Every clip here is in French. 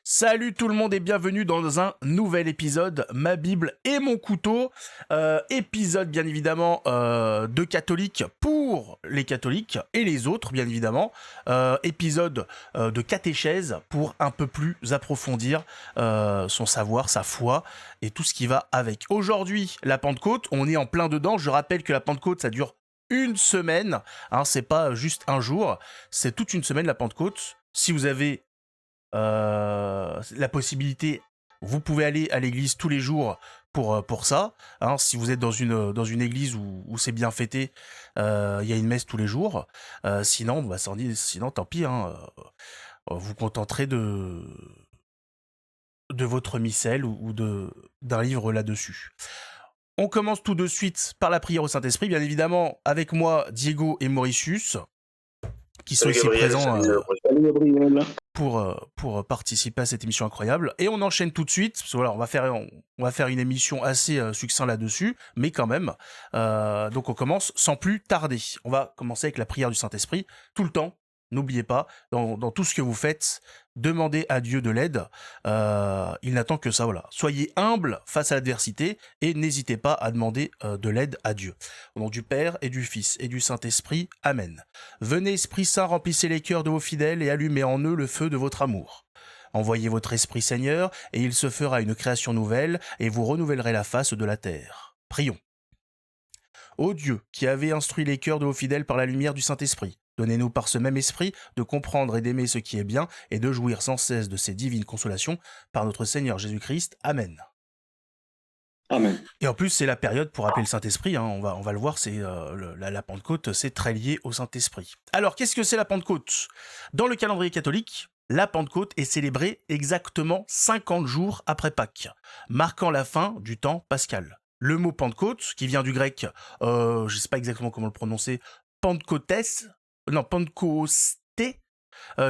Salut tout le monde et bienvenue dans un nouvel épisode, ma Bible et mon couteau. Épisode bien évidemment de catholiques pour les catholiques et les autres bien évidemment. Épisode de catéchèse pour un peu plus approfondir son savoir, sa foi et tout ce qui va avec. Aujourd'hui, la Pentecôte, on est en plein dedans. Je rappelle que la Pentecôte, ça dure une semaine, hein, c'est pas juste un jour, c'est toute une semaine la Pentecôte. Si vous avez la possibilité, vous pouvez aller à l'église tous les jours pour ça. Hein, si vous êtes dans une église où c'est bien fêté, il y a une messe tous les jours. Sinon, sinon, tant pis. Hein, vous contenterez de votre missel ou d'un livre là-dessus. On commence tout de suite par la prière au Saint-Esprit. Bien évidemment, avec moi, Diego et Mauritius, qui sont Salut ici Gabriel, présents salut Gabriel. pour participer à cette émission incroyable. Et on enchaîne tout de suite, parce que voilà, on va faire une émission assez succincte là-dessus, mais quand même. Donc on commence sans plus tarder. On va commencer avec la prière du Saint-Esprit, tout le temps. N'oubliez pas, dans tout ce que vous faites, demandez à Dieu de l'aide. Il n'attend que ça, voilà. Soyez humble face à l'adversité et n'hésitez pas à demander de l'aide à Dieu. Au nom du Père et du Fils et du Saint-Esprit, Amen. Venez, Esprit Saint, remplissez les cœurs de vos fidèles et allumez en eux le feu de votre amour. Envoyez votre Esprit, Seigneur, et il se fera une création nouvelle, et vous renouvellerez la face de la terre. Prions. Ô Dieu, qui avez instruit les cœurs de vos fidèles par la lumière du Saint-Esprit, donnez-nous par ce même esprit de comprendre et d'aimer ce qui est bien, et de jouir sans cesse de ces divines consolations, par notre Seigneur Jésus-Christ. Amen. Amen. Et en plus, c'est la période pour appeler le Saint-Esprit, hein, on va le voir, c'est la Pentecôte, c'est très lié au Saint-Esprit. Alors, qu'est-ce que c'est la Pentecôte ? Dans le calendrier catholique, la Pentecôte est célébrée exactement 50 jours après Pâques, marquant la fin du temps pascal. Le mot Pentecôte, qui vient du grec, je ne sais pas exactement comment le prononcer, Pentecôtès, non, Pentecosté,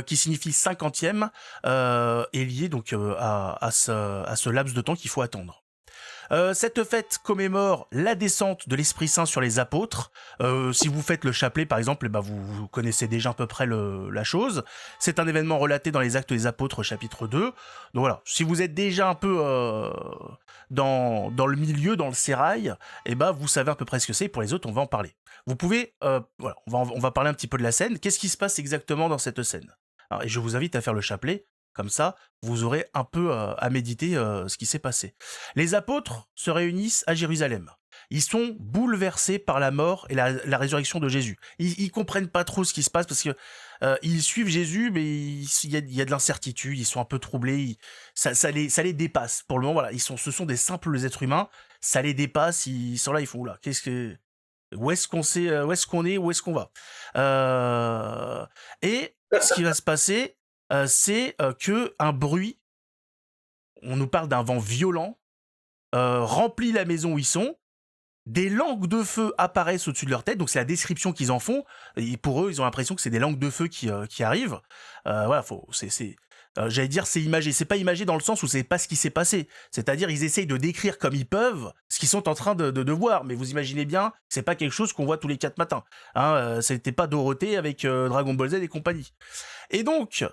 qui signifie cinquantième, est lié donc à ce laps de temps qu'il faut attendre. Cette fête commémore la descente de l'Esprit Saint sur les apôtres. Si vous faites le chapelet, par exemple, vous connaissez déjà à peu près la chose. C'est un événement relaté dans les Actes des Apôtres, chapitre 2. Donc voilà, si vous êtes déjà un peu dans le milieu, dans le sérail, vous savez à peu près ce que c'est. Pour les autres, on va en parler. Vous pouvez, voilà, on va parler un petit peu de la scène. Qu'est-ce qui se passe exactement dans cette scène ? Alors, et je vous invite à faire le chapelet. Comme ça, vous aurez un peu à méditer ce qui s'est passé. Les apôtres se réunissent à Jérusalem. Ils sont bouleversés par la mort et la résurrection de Jésus. Ils comprennent pas trop ce qui se passe parce que ils suivent Jésus, mais il y a de l'incertitude. Ils sont un peu troublés. Ça les dépasse. Pour le moment, voilà, ce sont des simples êtres humains. Ça les dépasse. Ils sont là, ils font oula, où est-ce qu'on sait, où est-ce qu'on est, où est-ce qu'on va Et ce qui va se passer, c'est que un bruit. On nous parle d'un vent violent remplit la maison où ils sont. Des langues de feu apparaissent au-dessus de leur tête, donc c'est la description qu'ils en font. Et pour eux, ils ont l'impression que c'est des langues de feu qui arrivent. Voilà, j'allais dire c'est imagé. C'est pas imagé dans le sens où c'est pas ce qui s'est passé. C'est-à-dire ils essayent de décrire comme ils peuvent ce qu'ils sont en train de voir. Mais vous imaginez bien, c'est pas quelque chose qu'on voit tous les 4 matins. Hein, c'était pas Dorothée avec Dragon Ball Z et compagnie. Et donc,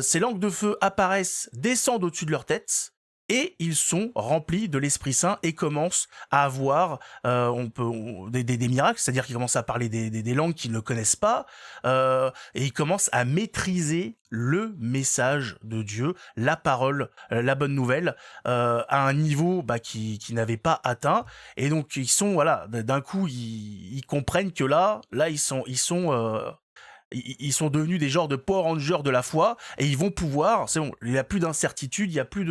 ces langues de feu apparaissent, descendent au-dessus de leur tête. Et ils sont remplis de l'Esprit Saint et commencent à avoir des miracles, c'est-à-dire qu'ils commencent à parler des langues qu'ils ne connaissent pas, et ils commencent à maîtriser le message de Dieu, la parole, la bonne nouvelle, à un niveau qu'ils n'avaient pas atteint. Et donc ils sont d'un coup ils comprennent que là ils sont devenus des genres de Power Rangers de la foi et ils vont pouvoir, c'est bon, il n'y a plus d'incertitude, il n'y a plus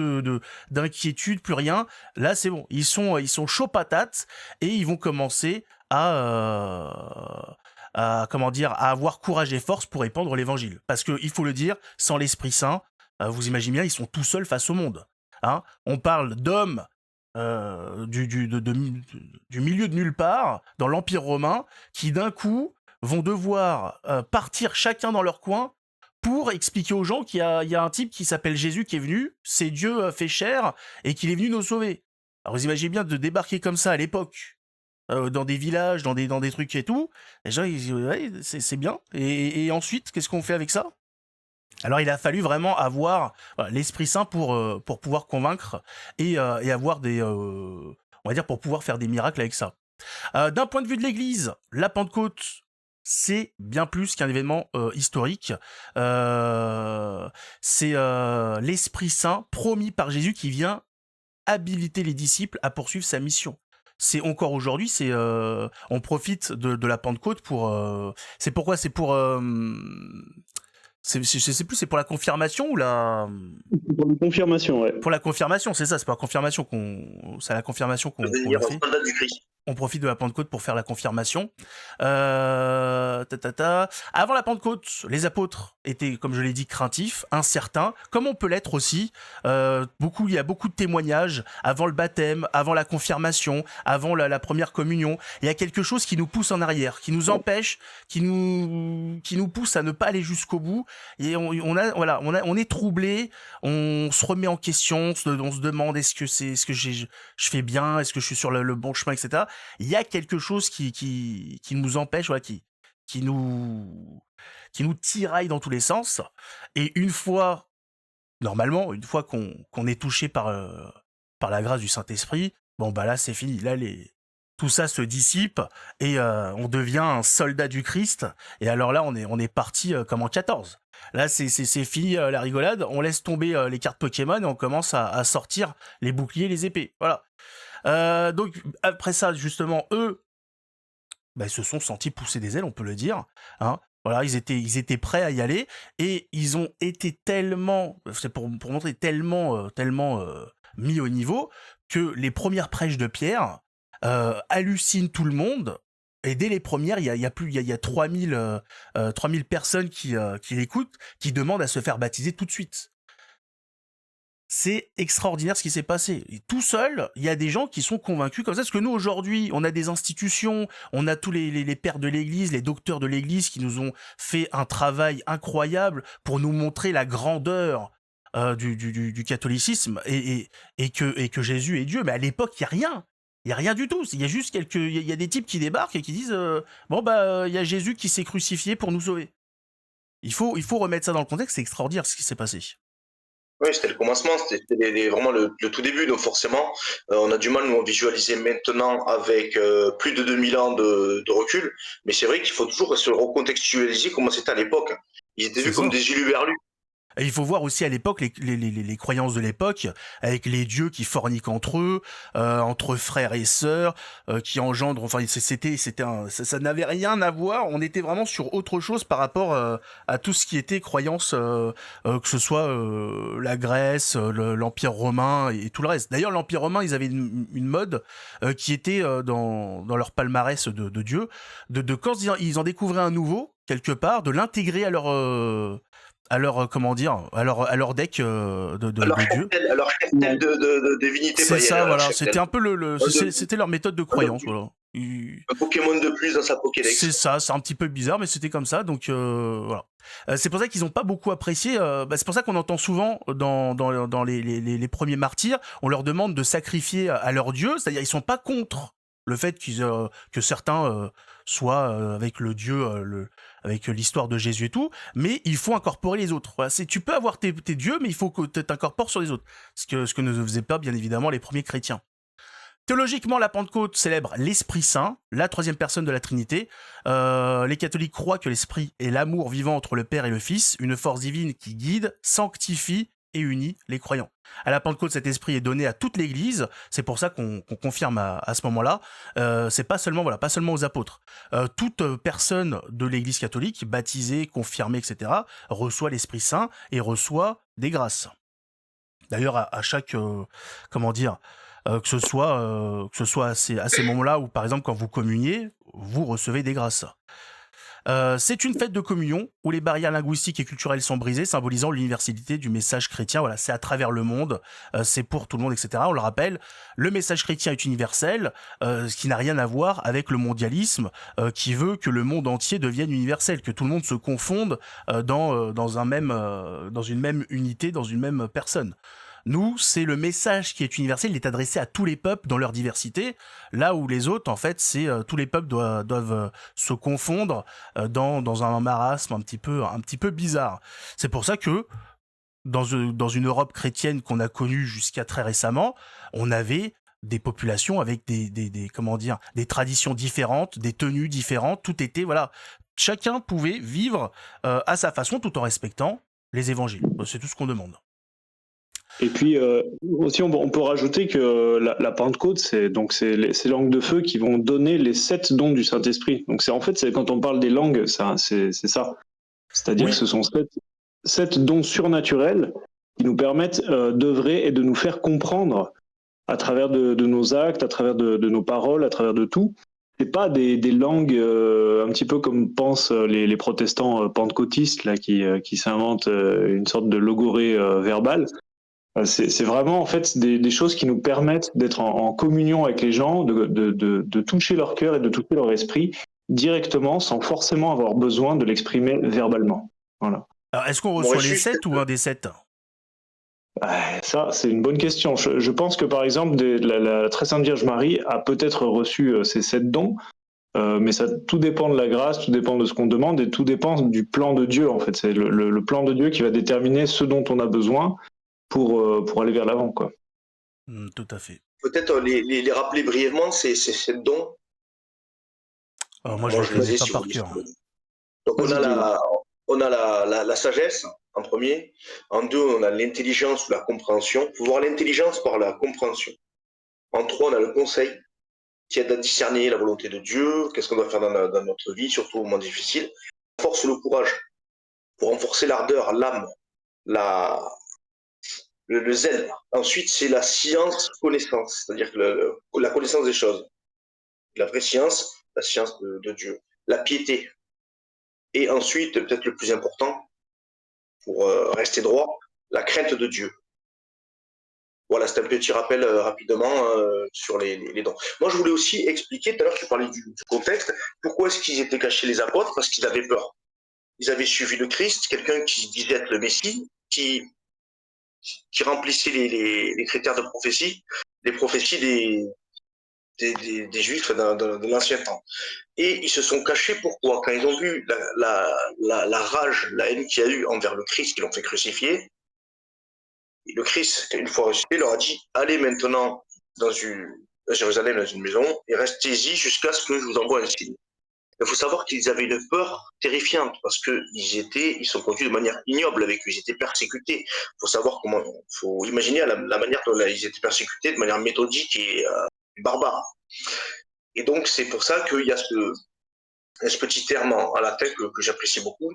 d'inquiétude, plus rien. Là, c'est bon, ils sont chauds patates et ils vont commencer à avoir courage et force pour répandre l'évangile. Parce que, il faut le dire, sans l'Esprit Saint, vous imaginez bien, ils sont tout seuls face au monde. Hein, on parle d'hommes du milieu de nulle part, dans l'Empire romain, qui d'un coup vont devoir partir chacun dans leur coin pour expliquer aux gens qu'il y a un type qui s'appelle Jésus qui est venu, c'est Dieu fait chair, et qu'il est venu nous sauver. Alors vous imaginez bien de débarquer comme ça à l'époque, dans des villages, dans des trucs et tout, les gens ils disent ouais, c'est bien, et ensuite, qu'est-ce qu'on fait avec ça ? Alors il a fallu vraiment avoir l'Esprit Saint pour pouvoir convaincre et avoir on va dire pour pouvoir faire des miracles avec ça. D'un point de vue de l'Église, la Pentecôte, c'est bien plus qu'un événement historique. C'est l'Esprit Saint promis par Jésus qui vient habiliter les disciples à poursuivre sa mission. C'est encore aujourd'hui, on profite de la Pentecôte c'est pourquoi c'est pour je sais plus, c'est pour la confirmation ou Pour une confirmation, ouais. pour la confirmation, c'est ça, c'est pour la confirmation c'est à la confirmation qu'on Devenir le un fait. soldat du Christ. On profite de la Pentecôte pour faire la confirmation. Avant la Pentecôte, les apôtres étaient, comme je l'ai dit, craintifs, incertains, comme on peut l'être aussi. Il y a beaucoup de témoignages avant le baptême, avant la confirmation, avant la première communion. Il y a quelque chose qui nous pousse en arrière, qui nous empêche, qui nous pousse à ne pas aller jusqu'au bout. Et on est troublé, on se remet en question, on se demande est-ce que je fais bien, est-ce que je suis sur le bon chemin, etc. Il y a quelque chose qui nous empêche, voilà, qui nous tiraille dans tous les sens. Et normalement, une fois qu'on est touché par la grâce du Saint-Esprit, bon bah là c'est fini. Là tout ça se dissipe et on devient un soldat du Christ. Et alors là on est parti comme en 14. Là c'est fini la rigolade. On laisse tomber les cartes Pokémon et on commence à sortir les boucliers, les épées. Voilà. Donc après ça, justement, eux, ils se sont sentis pousser des ailes, on peut le dire. Hein. Voilà, ils étaient prêts à y aller et ils ont été tellement, c'est pour montrer tellement mis au niveau que les premières prêches de Pierre hallucinent tout le monde. Et dès les premières, il y a 3000 personnes qui l'écoutent, qui demandent à se faire baptiser tout de suite. C'est extraordinaire ce qui s'est passé. Et tout seul, il y a des gens qui sont convaincus comme ça. Parce que nous, aujourd'hui, on a des institutions, on a tous les pères de l'Église, les docteurs de l'Église qui nous ont fait un travail incroyable pour nous montrer la grandeur du catholicisme et que Jésus est Dieu. Mais à l'époque, il n'y a rien. Il n'y a rien du tout. Il y a juste il y a des types qui débarquent et qui disent il y a Jésus qui s'est crucifié pour nous sauver. Il faut remettre ça dans le contexte. C'est extraordinaire ce qui s'est passé. Oui, c'était le commencement, c'était vraiment le tout début, donc forcément, on a du mal, nous, à visualiser maintenant avec plus de 2000 ans de recul, mais c'est vrai qu'il faut toujours se recontextualiser comment c'était à l'époque. Ils étaient vus comme des huluberlus. Et il faut voir aussi à l'époque les croyances de l'époque, avec les dieux qui forniquent entre eux, entre frères et sœurs, qui engendrent. Enfin, ça n'avait rien à voir. On était vraiment sur autre chose par rapport à tout ce qui était croyance, que ce soit la Grèce, l'Empire romain et tout le reste. D'ailleurs, l'Empire romain, ils avaient une mode qui était dans leur palmarès de dieux, de quand ils en découvraient un nouveau quelque part, de l'intégrer à leur deck de dieu. À leur cheptel de divinité. C'est ça, voilà. C'était un peu c'était leur méthode de croyance, voilà. Un Pokémon de plus dans sa Pokédex. C'est ça, c'est un petit peu bizarre, mais c'était comme ça, donc voilà. C'est pour ça qu'ils n'ont pas beaucoup apprécié. C'est pour ça qu'on entend souvent dans les premiers martyrs, on leur demande de sacrifier à leur dieu, c'est-à-dire ils sont pas contre le fait que certains soient avec le dieu, avec l'histoire de Jésus et tout, mais il faut incorporer les autres. Voilà, tu peux avoir tes dieux, mais il faut que tu t'incorpores sur les autres. Ce que ne faisaient pas, bien évidemment, les premiers chrétiens. Théologiquement, la Pentecôte célèbre l'Esprit Saint, la troisième personne de la Trinité. Les catholiques croient que l'Esprit est l'amour vivant entre le Père et le Fils, une force divine qui guide, sanctifie et unit les croyants. À la Pentecôte, cet esprit est donné à toute l'Église. C'est pour ça qu'on confirme à ce moment-là. C'est pas seulement aux apôtres. Toute personne de l'Église catholique, baptisée, confirmée, etc., reçoit l'Esprit Saint et reçoit des grâces. D'ailleurs, à chaque que ce soit à ces moments-là où, par exemple, quand vous communiez, vous recevez des grâces. C'est une fête de communion où les barrières linguistiques et culturelles sont brisées, symbolisant l'universalité du message chrétien. Voilà, c'est à travers le monde, c'est pour tout le monde, etc. On le rappelle, le message chrétien est universel, ce qui n'a rien à voir avec le mondialisme qui veut que le monde entier devienne universel, que tout le monde se confonde dans une même unité, dans une même personne. Nous, c'est le message qui est universel, il est adressé à tous les peuples dans leur diversité, là où les autres, en fait, c'est tous les peuples doivent se confondre dans un marasme un petit peu bizarre. C'est pour ça que dans une Europe chrétienne qu'on a connue jusqu'à très récemment, on avait des populations avec comment dire, des traditions différentes, des tenues différentes, tout était, voilà, chacun pouvait vivre à sa façon tout en respectant les évangiles. C'est tout ce qu'on demande. Et puis aussi, on peut rajouter que la Pentecôte, c'est ces langues de feu qui vont donner les 7 dons du Saint-Esprit. Donc c'est quand on parle des langues, c'est ça. C'est-à-dire que ce sont 7 dons surnaturels qui nous permettent d'œuvrer et de nous faire comprendre à travers de nos actes, à travers de nos paroles, à travers de tout. C'est pas des langues un petit peu comme pensent les protestants pentecôtistes là, qui s'inventent une sorte de logorée verbale. C'est vraiment en fait des choses qui nous permettent d'être en communion avec les gens, de toucher leur cœur et de toucher leur esprit directement sans forcément avoir besoin de l'exprimer verbalement. Voilà. Alors, est-ce qu'on reçoit les 7 ou un des 7 ? Ça, c'est une bonne question. Je pense que par exemple, la Très Sainte Vierge Marie a peut-être reçu ces 7 dons, mais ça, tout dépend de la grâce, tout dépend de ce qu'on demande et tout dépend du plan de Dieu en fait. C'est le plan de Dieu qui va déterminer ce dont on a besoin pour aller vers l'avant, quoi. Tout à fait. Peut-être les rappeler brièvement, ces 7 dons. Moi, je les ai pas par cœur. Donc on a la sagesse en premier. En 2, on a l'intelligence ou la compréhension. Il faut voir l'intelligence par la compréhension. En 3, on a le conseil qui aide à discerner la volonté de Dieu, qu'est-ce qu'on doit faire dans notre vie, surtout au moment difficile. On renforce le courage pour renforcer l'ardeur, l'âme, le zèle. Ensuite, c'est la science-connaissance, c'est-à-dire que la connaissance des choses. La vraie science, la science de Dieu. La piété. Et ensuite, peut-être le plus important, pour rester droit, la crainte de Dieu. Voilà, c'est un petit rappel rapidement sur les dons. Moi, je voulais aussi expliquer, tout à l'heure, tu parlais du contexte, pourquoi est-ce qu'ils étaient cachés les apôtres ? Parce qu'ils avaient peur. Ils avaient suivi le Christ, quelqu'un qui disait être le Messie, qui remplissait les critères de prophétie, les prophéties des Juifs de l'Ancien Temps. Et ils se sont cachés, pourquoi ? Quand ils ont vu la rage, la haine qu'il y a eu envers le Christ, qui l'ont fait crucifier, et le Christ, une fois ressuscité, leur a dit « Allez maintenant à Jérusalem, dans une maison, et restez-y jusqu'à ce que je vous envoie un signe. » Il faut savoir qu'ils avaient une peur terrifiante, parce qu'ils sont conduits de manière ignoble avec eux, ils étaient persécutés. Il faut imaginer la manière dont ils étaient persécutés, de manière méthodique et barbare. Et donc, c'est pour ça qu'il y a ce petit terme en latin que j'apprécie beaucoup,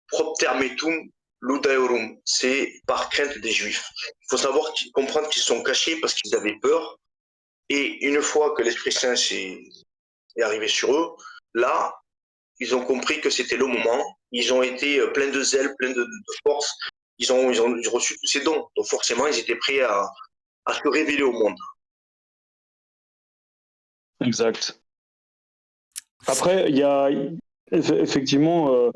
proptermetum ludaeorum, c'est par crainte des Juifs. Il faut comprendre qu'ils sont cachés parce qu'ils avaient peur, et une fois que l'Esprit Saint est arrivé sur eux, là, ils ont compris que c'était le moment, ils ont été pleins de zèle, pleins de force, ils ont reçu tous ces dons, donc forcément, ils étaient prêts à se révéler au monde. Exact. Après, il y a effectivement,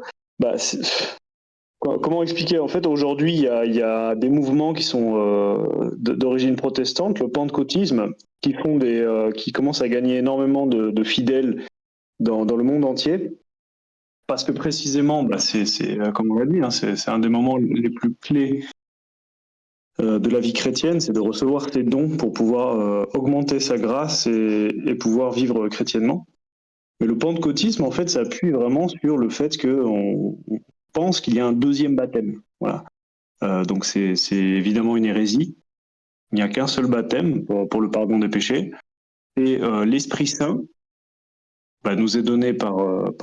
comment expliquer ? En fait, aujourd'hui, il y a des mouvements qui sont d'origine protestante, le pentecôtisme, qui commencent à gagner énormément de fidèles dans le monde entier, parce que précisément, c'est comme on l'a dit, hein, c'est un des moments les plus clés de la vie chrétienne, c'est de recevoir ces dons pour pouvoir augmenter sa grâce et pouvoir vivre chrétiennement. Mais le pentecôtisme, en fait, s'appuie vraiment sur le fait qu'on pense qu'il y a un deuxième baptême. Voilà. Donc c'est évidemment une hérésie. Il n'y a qu'un seul baptême pour le pardon des péchés. Et l'Esprit Saint nous est donné par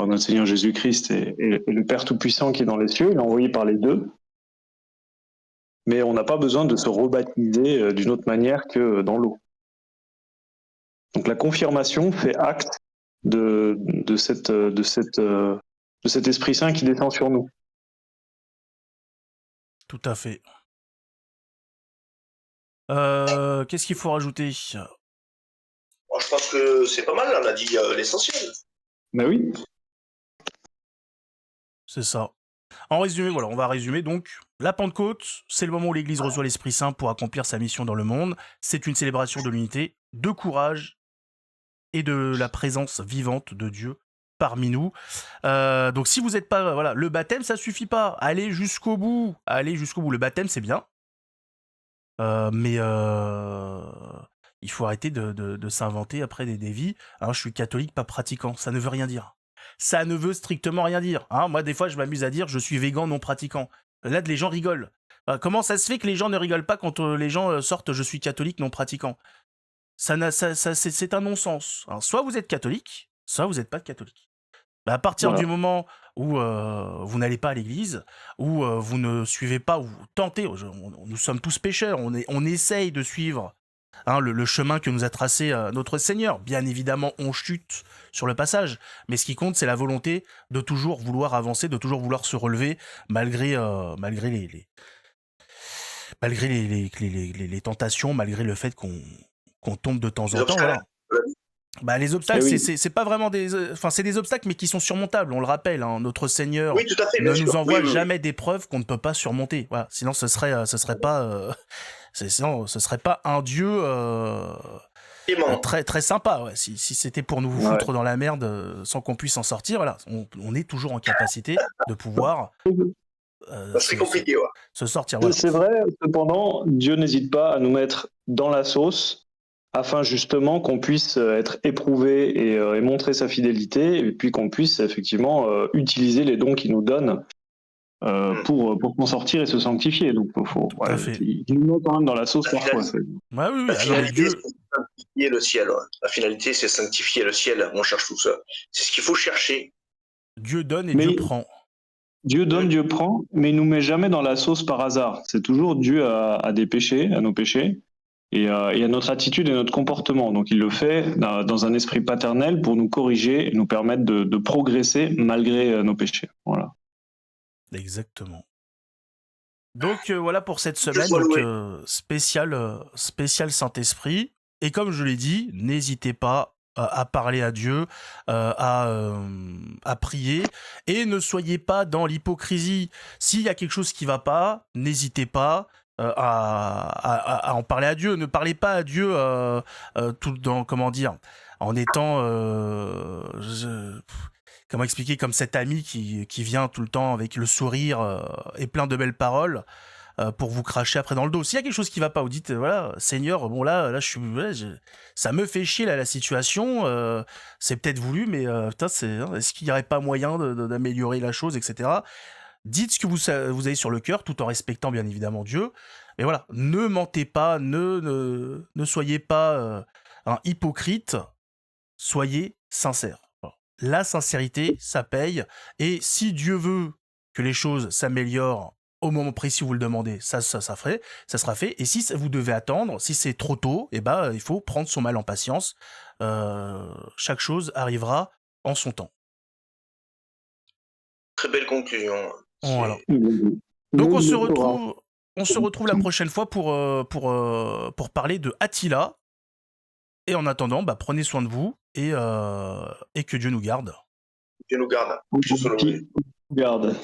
notre Seigneur Jésus-Christ et le Père Tout-Puissant qui est dans les cieux. Il est envoyé par les deux. Mais on n'a pas besoin de se rebaptiser d'une autre manière que dans l'eau. Donc la confirmation fait acte de cet Esprit Saint qui descend sur nous. Tout à fait. Qu'est-ce qu'il faut rajouter ? Moi, je pense que c'est pas mal, on a dit l'essentiel. Ben oui. C'est ça. En résumé, voilà, on va résumer donc. La Pentecôte, c'est le moment où l'Église reçoit l'Esprit Saint pour accomplir sa mission dans le monde. C'est une célébration de l'unité, de courage et de la présence vivante de Dieu parmi nous. Donc si vous n'êtes pas... Voilà, le baptême, ça suffit pas. Allez jusqu'au bout. Allez jusqu'au bout. Le baptême, c'est bien. Mais il faut arrêter de s'inventer après des vies. Alors, je suis catholique, pas pratiquant. Ça ne veut rien dire. Ça ne veut strictement rien dire. Hein, moi, des fois, je m'amuse à dire je suis végan non pratiquant. Là, les gens rigolent. Comment ça se fait que les gens ne rigolent pas quand les gens sortent je suis catholique non pratiquant? C'est un non-sens. Hein. Soit vous êtes catholique, soit vous n'êtes pas catholique. À partir du moment où vous n'allez pas à l'église, où vous ne suivez pas, ou vous tentez, nous sommes tous pécheurs, on essaye de suivre le chemin que nous a tracé notre Seigneur. Bien évidemment, on chute sur le passage, mais ce qui compte, c'est la volonté de toujours vouloir avancer, de toujours vouloir se relever, malgré les tentations, malgré le fait qu'on tombe de temps en temps. Voilà. Les obstacles, c'est pas vraiment c'est des obstacles, mais qui sont surmontables. On le rappelle, hein, notre Seigneur ne nous envoie jamais d'épreuves qu'on ne peut pas surmonter. Voilà. Sinon, ce serait pas un Dieu très très sympa. Ouais. Si c'était pour nous foutre dans la merde sans qu'on puisse en sortir, voilà, on est toujours en capacité de pouvoir. C'est compliqué, se sortir. Voilà. C'est vrai. Cependant, Dieu n'hésite pas à nous mettre dans la sauce, afin justement qu'on puisse être éprouvé et montrer sa fidélité, et puis qu'on puisse effectivement utiliser les dons qu'il nous donne pour s'en sortir et se sanctifier. Donc il nous met quand même dans la sauce parfois. Oui. La finalité, c'est sanctifier le ciel. Ouais. La finalité, c'est sanctifier le ciel. On cherche tout ça. C'est ce qu'il faut chercher. Dieu donne et Dieu prend. Dieu donne, Dieu prend, mais il nous met jamais dans la sauce par hasard. C'est toujours Dieu à des péchés, à nos péchés. Et à notre attitude et notre comportement. Donc il le fait dans un esprit paternel pour nous corriger et nous permettre de progresser malgré nos péchés. Voilà. Exactement. Donc voilà pour cette semaine, donc, spécial Saint-Esprit. Et comme je l'ai dit, n'hésitez pas à parler à Dieu, à prier, et ne soyez pas dans l'hypocrisie. S'il y a quelque chose qui ne va pas, n'hésitez pas à en parler à Dieu. Ne parlez pas à Dieu tout dans, comment dire, en étant comment expliquer, comme cet ami qui vient tout le temps avec le sourire et plein de belles paroles pour vous cracher après dans le dos. S'il y a quelque chose qui va pas, vous dites voilà, Seigneur, bon là ça me fait chier là, la situation, c'est peut-être voulu, mais putain, est-ce qu'il n'y aurait pas moyen d'améliorer la chose, etc. Dites ce que vous avez sur le cœur, tout en respectant bien évidemment Dieu. Mais voilà, ne mentez pas, ne soyez pas un hypocrite, soyez sincère. Voilà. La sincérité, ça paye. Et si Dieu veut que les choses s'améliorent au moment précis où vous le demandez, ça sera fait. Et si vous devez attendre, si c'est trop tôt, il faut prendre son mal en patience. Chaque chose arrivera en son temps. Très belle conclusion. Voilà. Donc on se retrouve la prochaine fois pour parler de Attila. Et en attendant, prenez soin de vous et que Dieu nous garde. Dieu nous garde. Dieu nous garde.